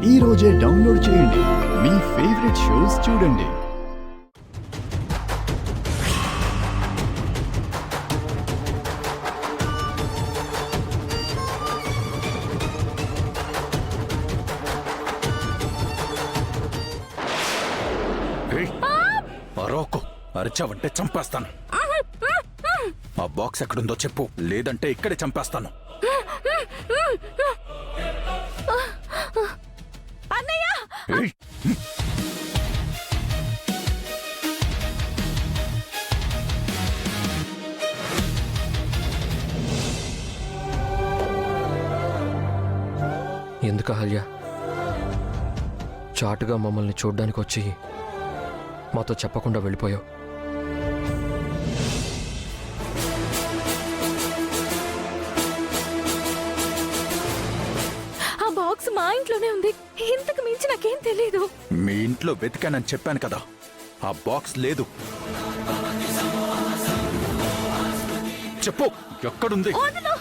ఈ రోజే డౌన్లోడ్ చేయండి. మీ ఫేవరెట్ షోస్ చూడండి. అరోకు అరిచావంటే చంపేస్తాను. ఆ బాక్స్ ఎక్కడుందో చెప్పు, లేదంటే ఇక్కడే చంపేస్తాను. ఏయ్! ఎందుకు అహల్య చాటుగా మమ్మల్ని చూడ్డానికి వచ్చి మాతో చెప్పకుండా వెళ్ళిపోయావు? ఆ బాక్స్ మా ఇంట్లోనే ఉంది. ఇంతకు మించి నాకేం తెలీదు. మీ ఇంట్లో వెతికానని చెప్పాను కదా, ఆ బాక్స్ లేదు. చెప్పు, ఎక్కడుంది? వదలు.